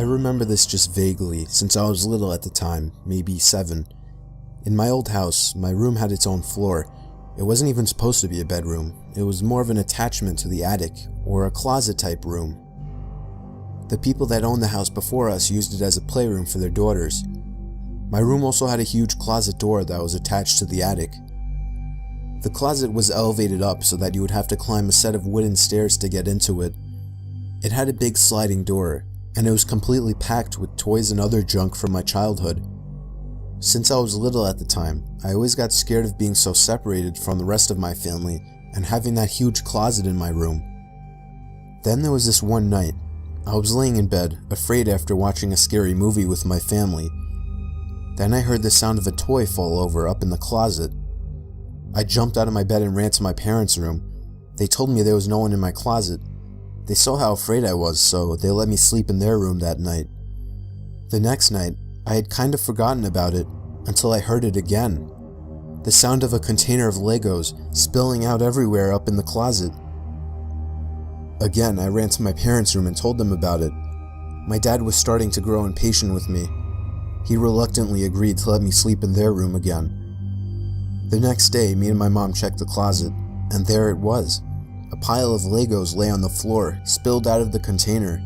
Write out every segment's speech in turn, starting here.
I remember this just vaguely, since I was little at the time, maybe 7. In my old house, my room had its own floor. It wasn't even supposed to be a bedroom. It was more of an attachment to the attic, or a closet-type room. The people that owned the house before us used it as a playroom for their daughters. My room also had a huge closet door that was attached to the attic. The closet was elevated up so that you would have to climb a set of wooden stairs to get into it. It had a big sliding door, and it was completely packed with toys and other junk from my childhood. Since I was little at the time, I always got scared of being so separated from the rest of my family and having that huge closet in my room. Then there was this one night. I was laying in bed, afraid after watching a scary movie with my family. Then I heard the sound of a toy fall over up in the closet. I jumped out of my bed and ran to my parents' room. They told me there was no one in my closet. They saw how afraid I was, so they let me sleep in their room that night. The next night, I had kind of forgotten about it until I heard it again. The sound of a container of Legos spilling out everywhere up in the closet. Again, I ran to my parents' room and told them about it. My dad was starting to grow impatient with me. He reluctantly agreed to let me sleep in their room again. The next day, me and my mom checked the closet, and there it was. A pile of Legos lay on the floor, spilled out of the container.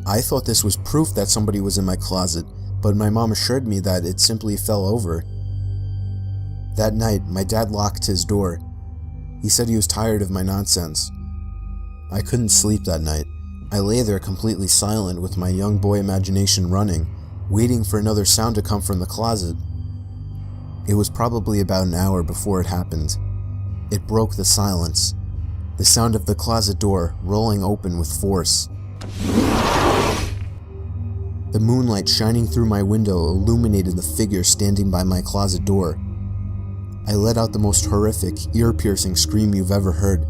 I thought this was proof that somebody was in my closet, but my mom assured me that it simply fell over. That night, my dad locked his door. He said he was tired of my nonsense. I couldn't sleep that night. I lay there completely silent with my young boy imagination running, waiting for another sound to come from the closet. It was probably about an hour before it happened. It broke the silence. The sound of the closet door rolling open with force. The moonlight shining through my window illuminated the figure standing by my closet door. I let out the most horrific, ear-piercing scream you've ever heard,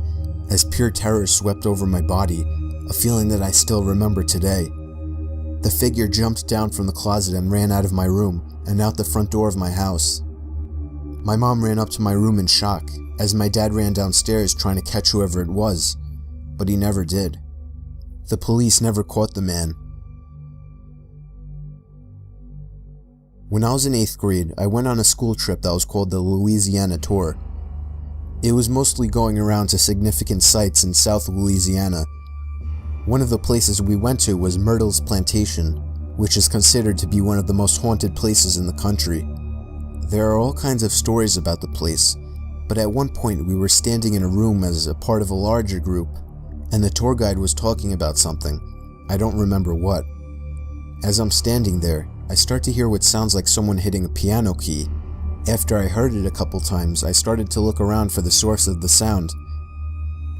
as pure terror swept over my body, a feeling that I still remember today. The figure jumped down from the closet and ran out of my room and out the front door of my house. My mom ran up to my room in shock, as my dad ran downstairs trying to catch whoever it was, but he never did. The police never caught the man. When I was in 8th grade, I went on a school trip that was called the Louisiana Tour. It was mostly going around to significant sites in South Louisiana. One of the places we went to was Myrtle's Plantation, which is considered to be one of the most haunted places in the country. There are all kinds of stories about the place, but at one point we were standing in a room as a part of a larger group, and the tour guide was talking about something. I don't remember what. As I'm standing there, I start to hear what sounds like someone hitting a piano key. After I heard it a couple times, I started to look around for the source of the sound.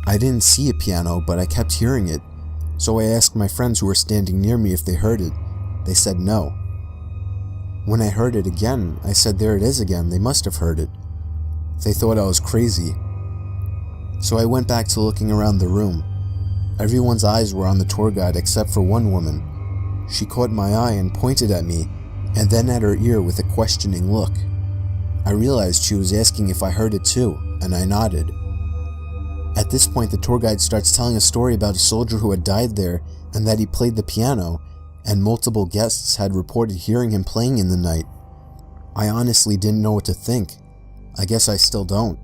I didn't see a piano, but I kept hearing it, so I asked my friends who were standing near me if they heard it. They said no. When I heard it again, I said there it is again, they must have heard it. They thought I was crazy. So I went back to looking around the room. Everyone's eyes were on the tour guide except for one woman. She caught my eye and pointed at me, and then at her ear with a questioning look. I realized she was asking if I heard it too, and I nodded. At this point, the tour guide starts telling a story about a soldier who had died there and that he played the piano, and multiple guests had reported hearing him playing in the night. I honestly didn't know what to think. I guess I still don't.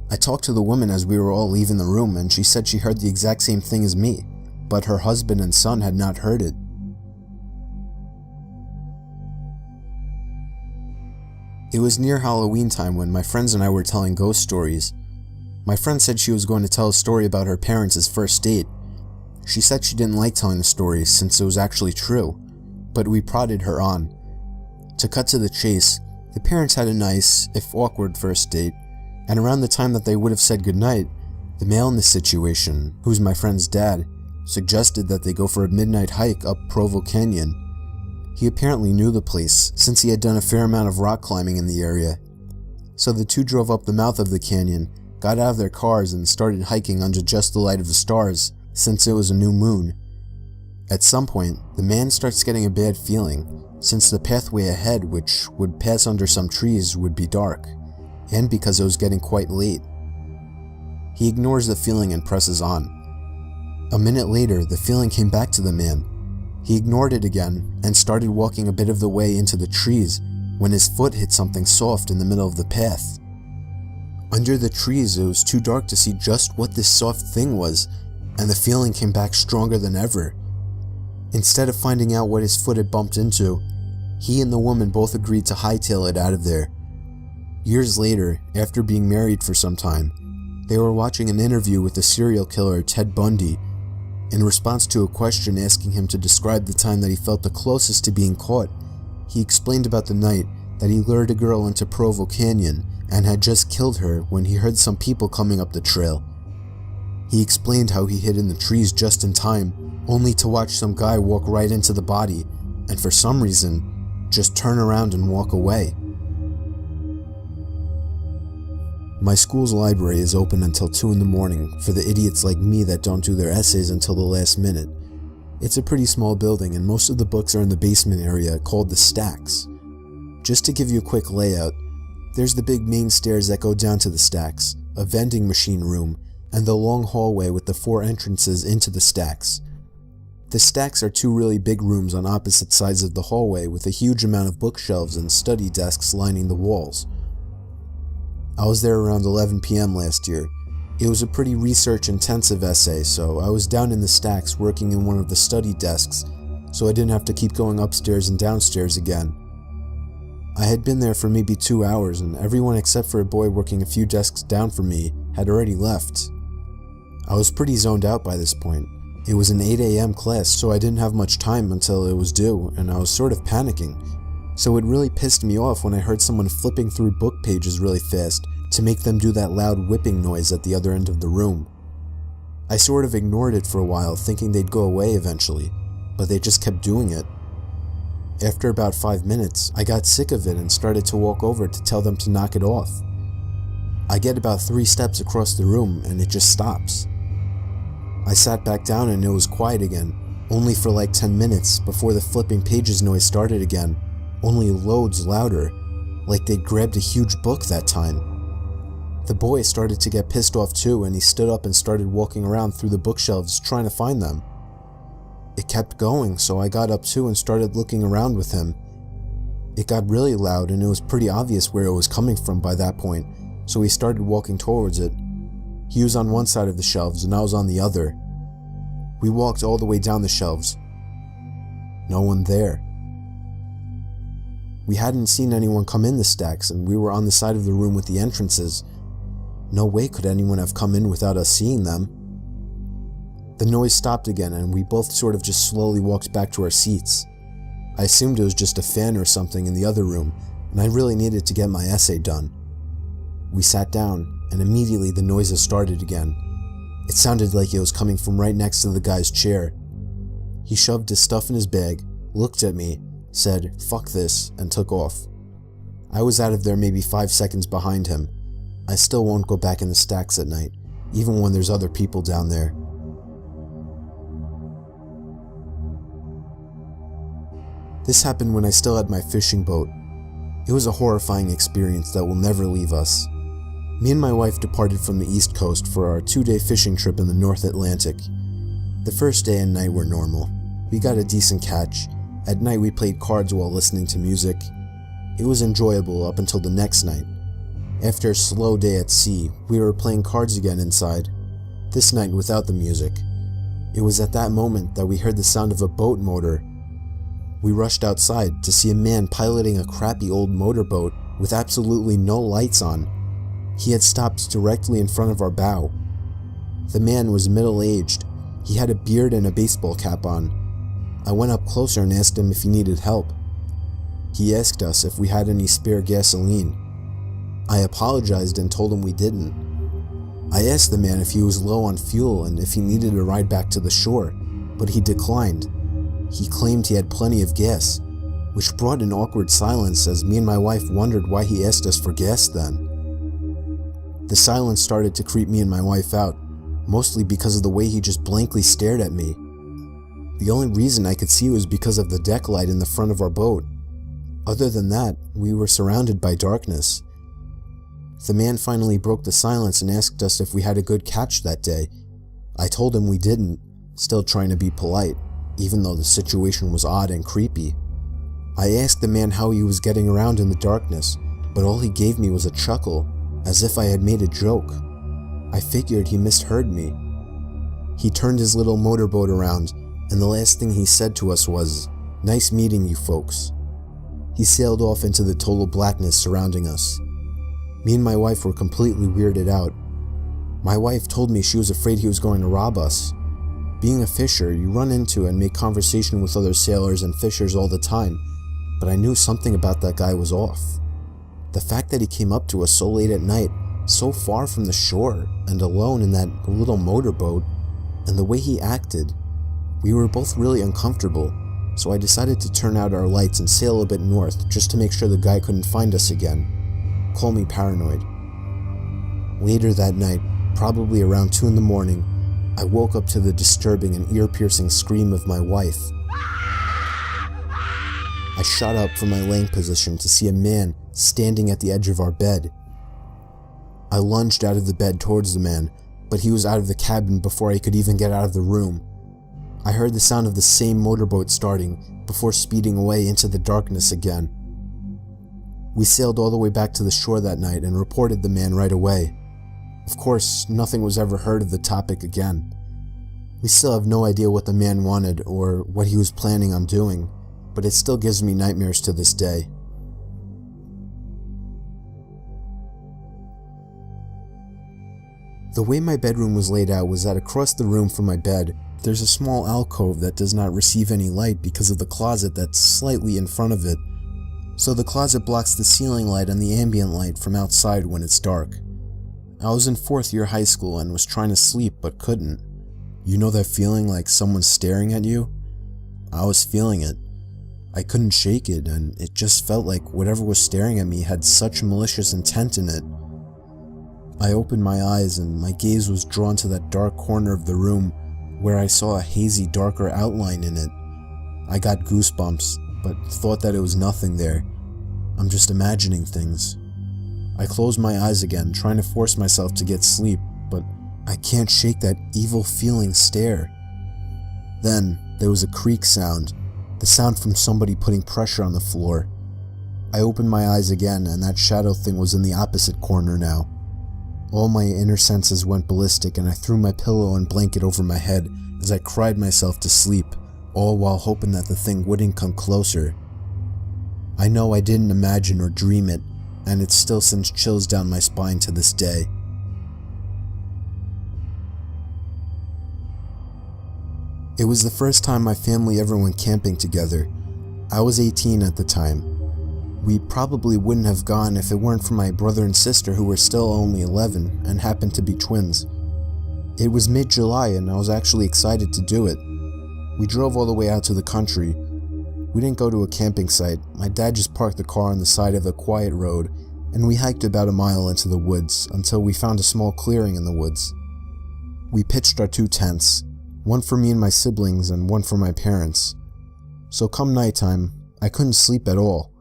I talked to the woman as we were all leaving the room, and she said she heard the exact same thing as me, but her husband and son had not heard it. It was near Halloween time when my friends and I were telling ghost stories. My friend said she was going to tell a story about her parents' first date. She said she didn't like telling the story since it was actually true, but we prodded her on. To cut to the chase, the parents had a nice, if awkward, first date, and around the time that they would have said goodnight, the male in the situation, who's my friend's dad, suggested that they go for a midnight hike up Provo Canyon. He apparently knew the place, since he had done a fair amount of rock climbing in the area. So the two drove up the mouth of the canyon, got out of their cars, and started hiking under just the light of the stars, since it was a new moon. At some point, the man starts getting a bad feeling, since the pathway ahead, which would pass under some trees, would be dark, and because it was getting quite late. He ignores the feeling and presses on. A minute later, the feeling came back to the man. He ignored it again and started walking a bit of the way into the trees when his foot hit something soft in the middle of the path. Under the trees, it was too dark to see just what this soft thing was, and the feeling came back stronger than ever. Instead of finding out what his foot had bumped into, he and the woman both agreed to hightail it out of there. Years later, after being married for some time, they were watching an interview with the serial killer Ted Bundy. In response to a question asking him to describe the time that he felt the closest to being caught, he explained about the night that he lured a girl into Provo Canyon and had just killed her when he heard some people coming up the trail. He explained how he hid in the trees just in time, only to watch some guy walk right into the body, and for some reason, just turn around and walk away. My school's library is open until 2 in the morning for the idiots like me that don't do their essays until the last minute. It's a pretty small building and most of the books are in the basement area called the stacks. Just to give you a quick layout, there's the big main stairs that go down to the stacks, a vending machine room, and the long hallway with the 4 entrances into the stacks. The stacks are 2 really big rooms on opposite sides of the hallway with a huge amount of bookshelves and study desks lining the walls. I was there around 11 p.m. last year. It was a pretty research-intensive essay, so I was down in the stacks working in one of the study desks, so I didn't have to keep going upstairs and downstairs again. I had been there for maybe 2 hours, and everyone except for a boy working a few desks down from me had already left. I was pretty zoned out by this point. It was an 8 a.m. class, so I didn't have much time until it was due, and I was sort of panicking. So it really pissed me off when I heard someone flipping through book pages really fast to make them do that loud whipping noise at the other end of the room. I sort of ignored it for a while, thinking they'd go away eventually, but they just kept doing it. After about 5 minutes, I got sick of it and started to walk over to tell them to knock it off. I get about 3 steps across the room and it just stops. I sat back down and it was quiet again, only for like 10 minutes before the flipping pages noise started again, only loads louder, like they'd grabbed a huge book that time. The boy started to get pissed off too, and he stood up and started walking around through the bookshelves trying to find them. It kept going, so I got up too and started looking around with him. It got really loud and it was pretty obvious where it was coming from by that point, so we started walking towards it. He was on one side of the shelves and I was on the other. We walked all the way down the shelves. No one there. We hadn't seen anyone come in the stacks and we were on the side of the room with the entrances. No way could anyone have come in without us seeing them. The noise stopped again and we both sort of just slowly walked back to our seats. I assumed it was just a fan or something in the other room and I really needed to get my essay done. We sat down and immediately the noises started again. It sounded like it was coming from right next to the guy's chair. He shoved his stuff in his bag, looked at me, said, "Fuck this," and took off. I was out of there maybe 5 seconds behind him. I still won't go back in the stacks at night, even when there's other people down there. This happened when I still had my fishing boat. It was a horrifying experience that will never leave us. Me and my wife departed from the East Coast for our 2-day fishing trip in the North Atlantic. The first day and night were normal. We got a decent catch. At night we played cards while listening to music. It was enjoyable up until the next night. After a slow day at sea, we were playing cards again inside, this night without the music. It was at that moment that we heard the sound of a boat motor. We rushed outside to see a man piloting a crappy old motorboat with absolutely no lights on. He had stopped directly in front of our bow. The man was middle-aged. He had a beard and a baseball cap on. I went up closer and asked him if he needed help. He asked us if we had any spare gasoline. I apologized and told him we didn't. I asked the man if he was low on fuel and if he needed a ride back to the shore, but he declined. He claimed he had plenty of gas, which brought an awkward silence as me and my wife wondered why he asked us for gas then. The silence started to creep me and my wife out, mostly because of the way he just blankly stared at me. The only reason I could see was because of the deck light in the front of our boat. Other than that, we were surrounded by darkness. The man finally broke the silence and asked us if we had a good catch that day. I told him we didn't, still trying to be polite. even though the situation was odd and creepy. I asked the man how he was getting around in the darkness, but all he gave me was a chuckle, as if I had made a joke. I figured he misheard me. He turned his little motorboat around, and the last thing he said to us was, "Nice meeting you folks." He sailed off into the total blackness surrounding us. Me and my wife were completely weirded out. My wife told me she was afraid he was going to rob us. Being a fisher, you run into and make conversation with other sailors and fishers all the time, but I knew something about that guy was off. The fact that he came up to us so late at night, so far from the shore, and alone in that little motorboat, and the way he acted, we were both really uncomfortable, so I decided to turn out our lights and sail a bit north just to make sure the guy couldn't find us again. Call me paranoid. Later that night, probably around 2 in the morning, I woke up to the disturbing and ear-piercing scream of my wife. I shot up from my laying position to see a man standing at the edge of our bed. I lunged out of the bed towards the man, but he was out of the cabin before I could even get out of the room. I heard the sound of the same motorboat starting before speeding away into the darkness again. We sailed all the way back to the shore that night and reported the man right away. Of course, nothing was ever heard of the topic again. We still have no idea what the man wanted or what he was planning on doing, but it still gives me nightmares to this day. The way my bedroom was laid out was that across the room from my bed, there's a small alcove that does not receive any light because of the closet that's slightly in front of it. So the closet blocks the ceiling light and the ambient light from outside when it's dark. I was in 4th year high school and was trying to sleep but couldn't. You know that feeling like someone's staring at you? I was feeling it. I couldn't shake it, and it just felt like whatever was staring at me had such malicious intent in it. I opened my eyes and my gaze was drawn to that dark corner of the room where I saw a hazy, darker outline in it. I got goosebumps, but thought that it was nothing there. I'm just imagining things. I closed my eyes again, trying to force myself to get sleep, but I can't shake that evil feeling stare. Then, there was a creak sound, the sound from somebody putting pressure on the floor. I opened my eyes again, and that shadow thing was in the opposite corner now. All my inner senses went ballistic, and I threw my pillow and blanket over my head as I cried myself to sleep, all while hoping that the thing wouldn't come closer. I know I didn't imagine or dream it, and it still sends chills down my spine to this day. It was the first time my family ever went camping together. I was 18 at the time. We probably wouldn't have gone if it weren't for my brother and sister who were still only 11 and happened to be twins. It was mid-July and I was actually excited to do it. We drove all the way out to the country. We didn't go to a camping site. My dad just parked the car on the side of a quiet road and we hiked about a mile into the woods until we found a small clearing in the woods. We pitched our 2 tents, one for me and my siblings and one for my parents. So come nighttime, I couldn't sleep at all.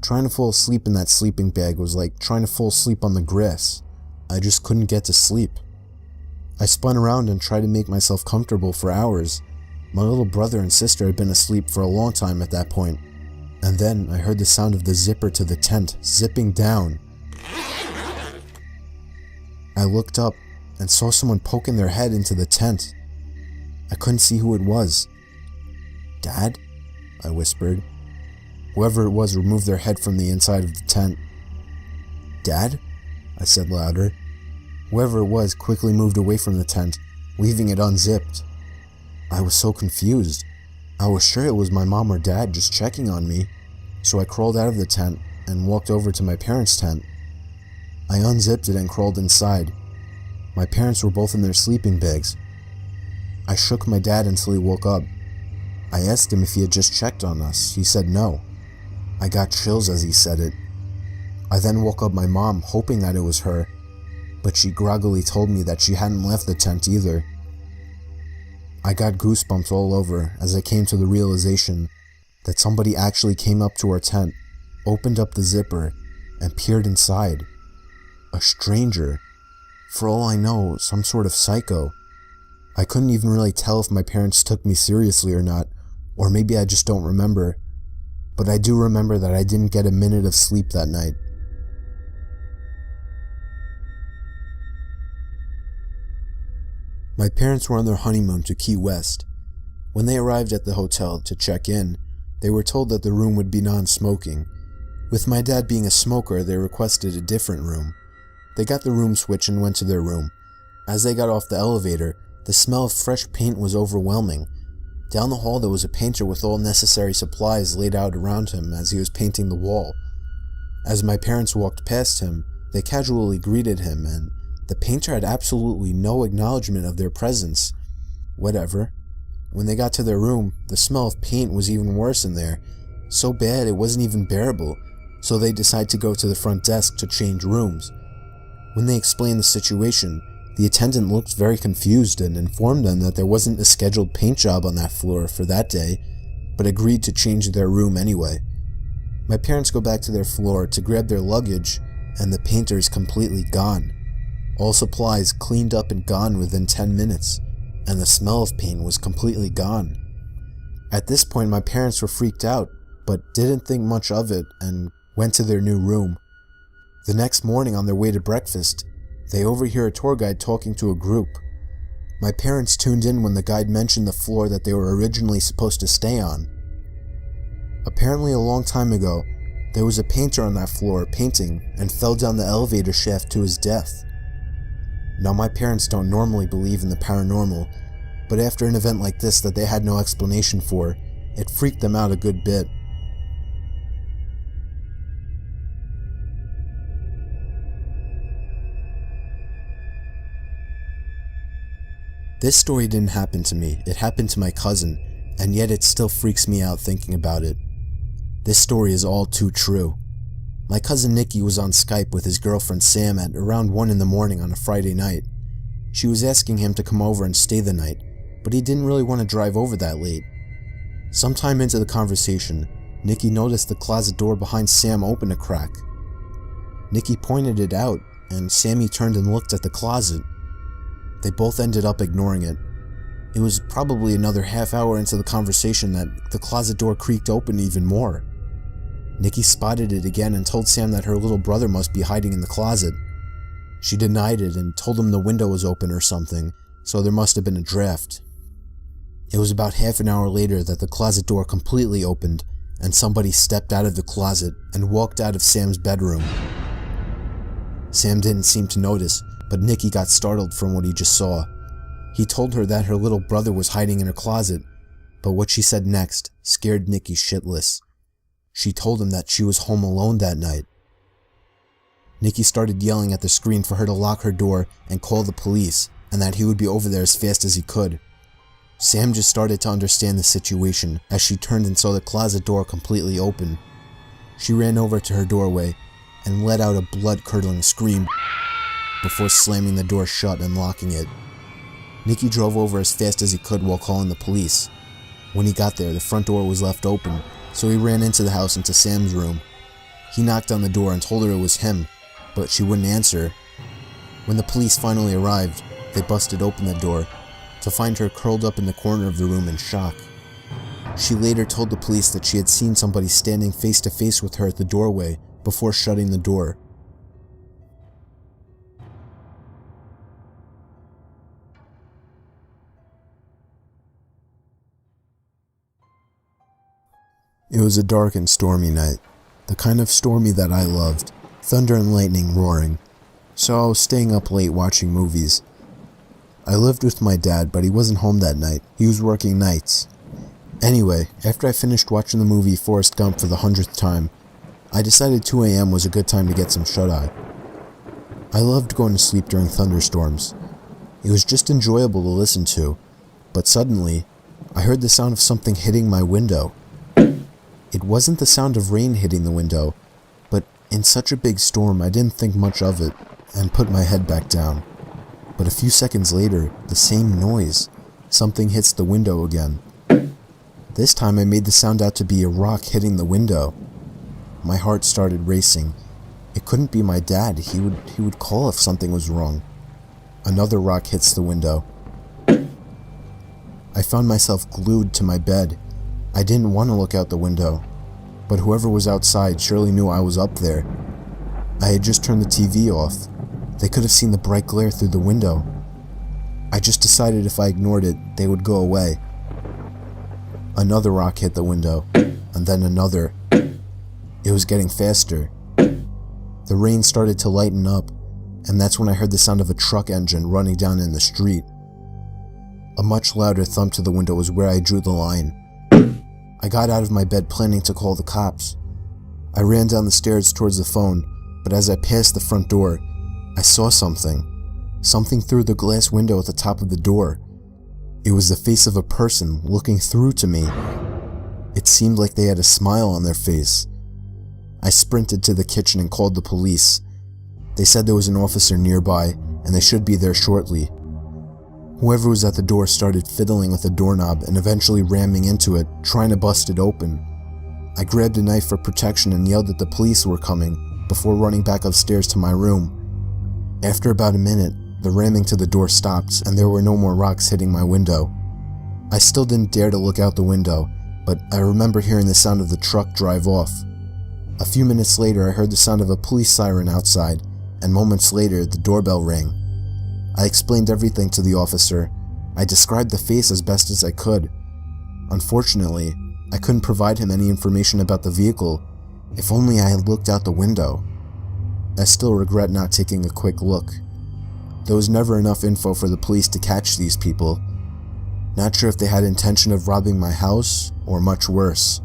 Trying to fall asleep in that sleeping bag was like trying to fall asleep on the grass. I just couldn't get to sleep. I spun around and tried to make myself comfortable for hours. My little brother and sister had been asleep for a long time at that point. And then I heard the sound of the zipper to the tent zipping down. I looked up and saw someone poking their head into the tent. I couldn't see who it was. "Dad?" I whispered. Whoever it was removed their head from the inside of the tent. "Dad?" I said louder. Whoever it was quickly moved away from the tent, leaving it unzipped. I was so confused. I was sure it was my mom or dad just checking on me, so I crawled out of the tent and walked over to my parents' tent. I unzipped it and crawled inside. My parents were both in their sleeping bags. I shook my dad until he woke up. I asked him if he had just checked on us. He said no. I got chills as he said it. I then woke up my mom, hoping that it was her, but she groggily told me that she hadn't left the tent either. I got goosebumps all over as I came to the realization that somebody actually came up to our tent, opened up the zipper, and peered inside. A stranger. For all I know, some sort of psycho. I couldn't even really tell if my parents took me seriously or not, or maybe I just don't remember, but I do remember that I didn't get a minute of sleep that night. My parents were on their honeymoon to Key West. When they arrived at the hotel to check in, they were told that the room would be non-smoking. With my dad being a smoker, they requested a different room. They got the room switch and went to their room. As they got off the elevator, the smell of fresh paint was overwhelming. Down the hall there was a painter with all necessary supplies laid out around him as he was painting the wall. As my parents walked past him, they casually greeted him, and the painter had absolutely no acknowledgement of their presence. Whatever. When they got to their room, the smell of paint was even worse in there, so bad it wasn't even bearable, so they decided to go to the front desk to change rooms. When they explained the situation, the attendant looked very confused and informed them that there wasn't a scheduled paint job on that floor for that day, but agreed to change their room anyway. My parents go back to their floor to grab their luggage, and the painter is completely gone. All supplies cleaned up and gone within 10 minutes, and the smell of paint was completely gone. At this point, my parents were freaked out, but didn't think much of it and went to their new room. The next morning on their way to breakfast, they overhear a tour guide talking to a group. My parents tuned in when the guide mentioned the floor that they were originally supposed to stay on. Apparently a long time ago, there was a painter on that floor painting and fell down the elevator shaft to his death. Now my parents don't normally believe in the paranormal, but after an event like this that they had no explanation for, it freaked them out a good bit. This story didn't happen to me, it happened to my cousin, and yet it still freaks me out thinking about it. This story is all too true. My cousin Nikki was on Skype with his girlfriend Sam at around 1 in the morning on a Friday night. She was asking him to come over and stay the night, but he didn't really want to drive over that late. Sometime into the conversation, Nikki noticed the closet door behind Sam open a crack. Nikki pointed it out, and Sammy turned and looked at the closet. They both ended up ignoring it. It was probably another half hour into the conversation that the closet door creaked open even more. Nikki spotted it again and told Sam that her little brother must be hiding in the closet. She denied it and told him the window was open or something, so there must have been a draft. It was about half an hour later that the closet door completely opened and somebody stepped out of the closet and walked out of Sam's bedroom. Sam didn't seem to notice, but Nikki got startled from what he just saw. He told her that her little brother was hiding in her closet, but what she said next scared Nikki shitless. She told him that she was home alone that night. Nikki started yelling at the screen for her to lock her door and call the police, and that he would be over there as fast as he could. Sam just started to understand the situation as she turned and saw the closet door completely open. She ran over to her doorway and let out a blood-curdling scream before slamming the door shut and locking it. Nikki drove over as fast as he could while calling the police. When he got there, the front door was left open, so he ran into the house into Sam's room. He knocked on the door and told her it was him, but she wouldn't answer. When the police finally arrived, they busted open the door to find her curled up in the corner of the room in shock. She later told the police that she had seen somebody standing face to face with her at the doorway before shutting the door. It was a dark and stormy night, the kind of stormy that I loved, thunder and lightning roaring, so I was staying up late watching movies. I lived with my dad, but he wasn't home that night. He was working nights. Anyway, after I finished watching the movie Forrest Gump for the 100th time, I decided 2 a.m. was a good time to get some shut-eye. I loved going to sleep during thunderstorms. It was just enjoyable to listen to, but suddenly, I heard the sound of something hitting my window. It wasn't the sound of rain hitting the window, but in such a big storm I didn't think much of it and put my head back down. But a few seconds later, the same noise. Something hits the window again. This time I made the sound out to be a rock hitting the window. My heart started racing. It couldn't be my dad. He would call if something was wrong. Another rock hits the window. I found myself glued to my bed. I didn't want to look out the window, but whoever was outside surely knew I was up there. I had just turned the TV off. They could have seen the bright glare through the window. I just decided if I ignored it, they would go away. Another rock hit the window, and then another. It was getting faster. The rain started to lighten up, and that's when I heard the sound of a truck engine running down in the street. A much louder thump to the window was where I drew the line. I got out of my bed planning to call the cops. I ran down the stairs towards the phone, but as I passed the front door, I saw something. Something through the glass window at the top of the door. It was the face of a person looking through to me. It seemed like they had a smile on their face. I sprinted to the kitchen and called the police. They said there was an officer nearby, and they should be there shortly. Whoever was at the door started fiddling with the doorknob and eventually ramming into it, trying to bust it open. I grabbed a knife for protection and yelled that the police were coming, before running back upstairs to my room. After about a minute, the ramming to the door stopped and there were no more rocks hitting my window. I still didn't dare to look out the window, but I remember hearing the sound of the truck drive off. A few minutes later, I heard the sound of a police siren outside, and moments later, the doorbell rang. I explained everything to the officer. I described the face as best as I could. Unfortunately, I couldn't provide him any information about the vehicle. If only I had looked out the window. I still regret not taking a quick look. There was never enough info for the police to catch these people. Not sure if they had intention of robbing my house, or much worse.